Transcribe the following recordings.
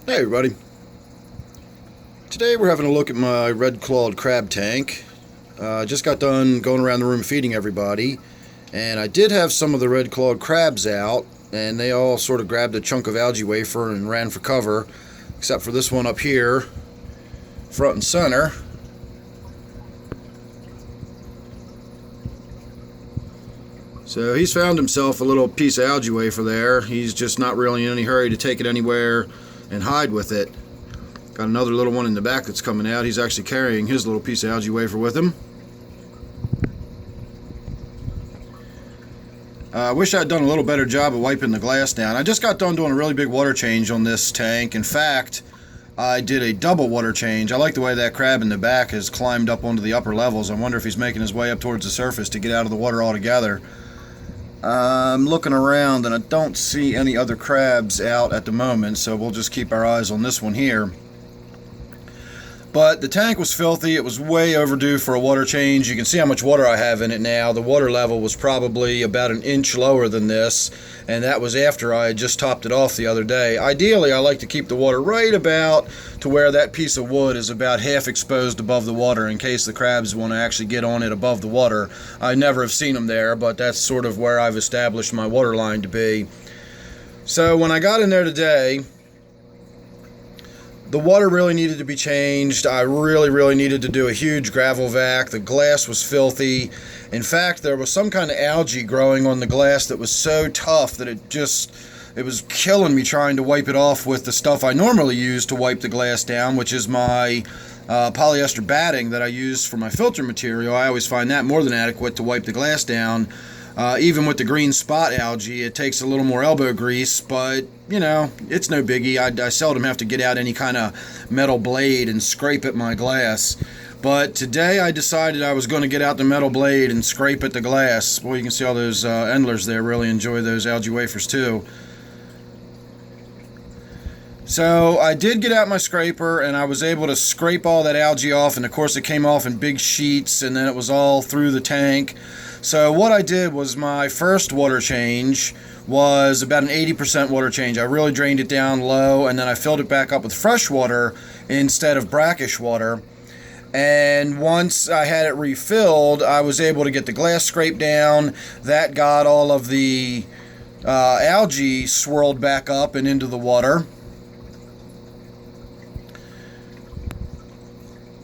Hey everybody. Today we're having a look at my red-clawed crab tank. Just got done going around the room feeding everybody, and I did have some of the red-clawed crabs out, and they all sort of grabbed a chunk of algae wafer and ran for cover, except for this one up here, front and center. So he's found himself a little piece of algae wafer there. He's just not really in any hurry to take it anywhere and hide with it. Got another little one in the back that's coming out. He's actually carrying his little piece of algae wafer with him. I wish I'd done a little better job of wiping the glass down. I just got done doing a really big water change on this tank. In fact, I did a double water change. I like the way that crab in the back has climbed up onto the upper levels. I wonder if he's making his way up towards the surface to get out of the water altogether. I'm looking around and I don't see any other crabs out at the moment, so we'll just keep our eyes on this one here. But the tank was filthy. It was way overdue for a water change. You can see how much water I have in it now. The water level was probably about an inch lower than this, and that was after I had just topped it off the other day. Ideally, I like to keep the water right about to where that piece of wood is about half exposed above the water in case the crabs want to actually get on it above the water. I never have seen them there, but that's sort of where I've established my water line to be. So when I got in there today, the water really needed to be changed. I really needed to do a huge gravel vac. The glass was filthy. In fact, there was some kind of algae growing on the glass that was so tough that it was killing me trying to wipe it off with the stuff I normally use to wipe the glass down, which is my polyester batting that I use for my filter material. I always find that more than adequate to wipe the glass down. Even with the green spot algae, it takes a little more elbow grease, but, you know, it's no biggie. I seldom have to get out any kind of metal blade and scrape at my glass. But today I decided I was going to get out the metal blade and scrape at the glass. Boy, you can see all those endlers there really enjoy those algae wafers too. So I did get out my scraper and I was able to scrape all that algae off, and of course it came off in big sheets and then it was all through the tank. So what I did was my first water change was about an 80% water change. I really drained it down low and then I filled it back up with fresh water instead of brackish water. And once I had it refilled, I was able to get the glass scraped down. That got all of the algae swirled back up and into the water.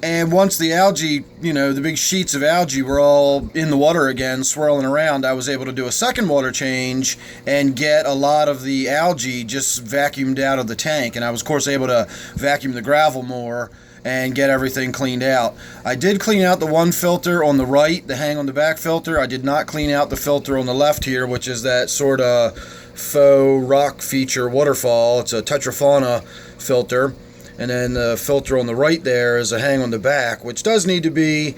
And once the algae, the big sheets of algae were all in the water again, swirling around, I was able to do a second water change and get a lot of the algae just vacuumed out of the tank. And I was, of course, able to vacuum the gravel more and get everything cleaned out. I did clean out the one filter on the right, the hang on the back filter. I did not clean out the filter on the left here, which is that sort of faux rock feature waterfall. It's a tetrafauna filter. And then the filter on the right there is a hang on the back, which does need to be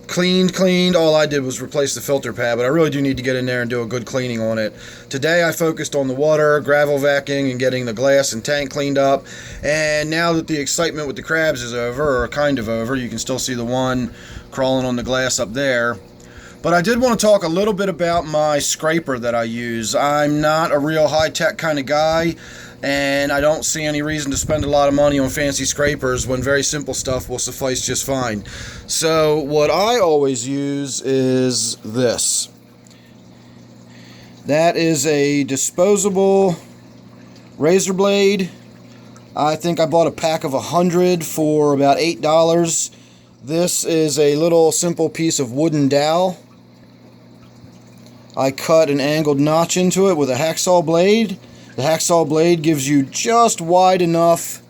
cleaned. All I did was replace the filter pad, but I really do need to get in there and do a good cleaning on it. Today I focused on the water, gravel vacuuming, and getting the glass and tank cleaned up. And now that the excitement with the crabs is over, or kind of over, you can still see the one crawling on the glass up there. But I did want to talk a little bit about my scraper that I use. I'm not a real high-tech kind of guy, and I don't see any reason to spend a lot of money on fancy scrapers when very simple stuff will suffice just fine. So what I always use is this. That is a disposable razor blade. I think I bought a pack of 100 for about $8. This is a little simple piece of wooden dowel. I cut an angled notch into it with a hacksaw blade. The hacksaw blade gives you just wide enough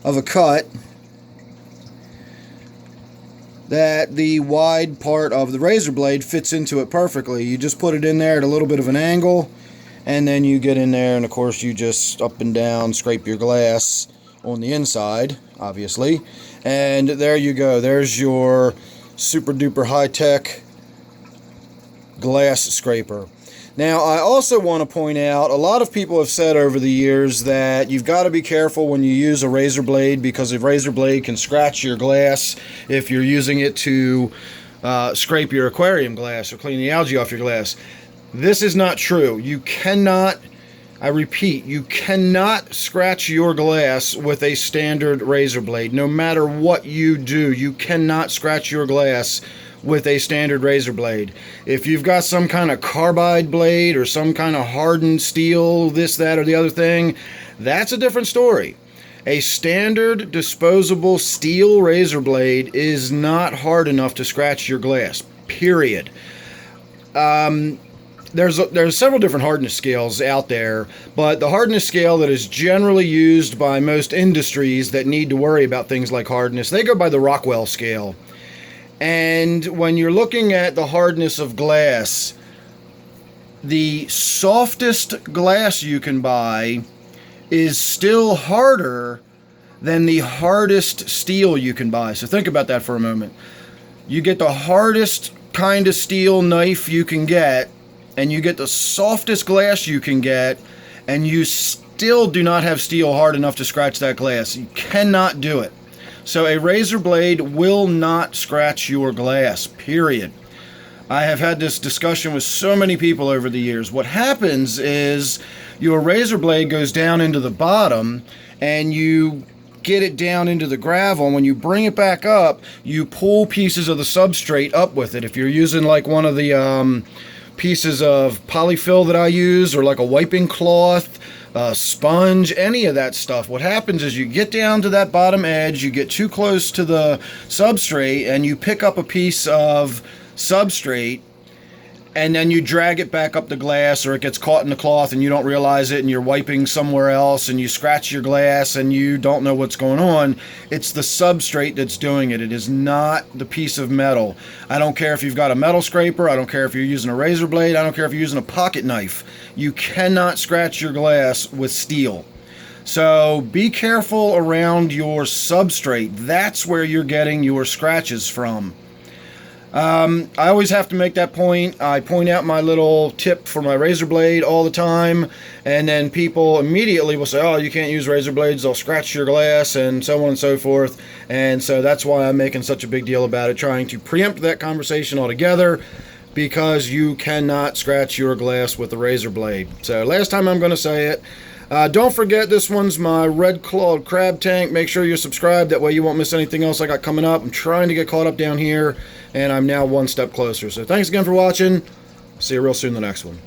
of a cut that the wide part of the razor blade fits into it perfectly. You just put it in there at a little bit of an angle, and then you get in there and of course you just up and down scrape your glass on the inside, obviously, and there you go. There's your super duper high-tech glass scraper. Now, I also want to point out, a lot of people have said over the years that you've got to be careful when you use a razor blade, because a razor blade can scratch your glass if you're using it to scrape your aquarium glass or clean the algae off your glass. This is not true. You cannot I repeat, you cannot scratch your glass with a standard razor blade. No matter what you do, you cannot scratch your glass with a standard razor blade. If you've got some kind of carbide blade or some kind of hardened steel, this, that, or the other thing, that's a different story. A standard disposable steel razor blade is not hard enough to scratch your glass, period. There's several different hardness scales out there, but the hardness scale that is generally used by most industries that need to worry about things like hardness, they go by the Rockwell scale. And when you're looking at the hardness of glass, the softest glass you can buy is still harder than the hardest steel you can buy. So think about that for a moment. You get the hardest kind of steel knife you can get, and you get the softest glass you can get, and you still do not have steel hard enough to scratch that glass. You cannot do it. So a razor blade will not scratch your glass, period. I have had this discussion with so many people over the years. What happens is your razor blade goes down into the bottom, and you get it down into the gravel, and when you bring it back up, you pull pieces of the substrate up with it. If you're using like one of the pieces of polyfill that I use, or like a wiping cloth, sponge, any of that stuff, what happens is you get down to that bottom edge, you get too close to the substrate, and you pick up a piece of substrate, and then you drag it back up the glass, or it gets caught in the cloth and you don't realize it, and you're wiping somewhere else and you scratch your glass and you don't know what's going on. It's the substrate that's doing it. It is not the piece of metal. I don't care if you've got a metal scraper, I don't care if you're using a razor blade, I don't care if you're using a pocket knife. You cannot scratch your glass with steel. So be careful around your substrate. That's where you're getting your scratches from. I always have to make that point. I point out my little tip for my razor blade all the time, and then people immediately will say, oh, you can't use razor blades, they'll scratch your glass, and so on and so forth. And so that's why I'm making such a big deal about it, trying to preempt that conversation altogether, because you cannot scratch your glass with a razor blade. So last time I'm going to say it. Don't forget, this one's my red-clawed crab tank. Make sure you're subscribed. That way you won't miss anything else I got coming up. I'm trying to get caught up down here, and I'm now one step closer. So thanks again for watching. See you real soon in the next one.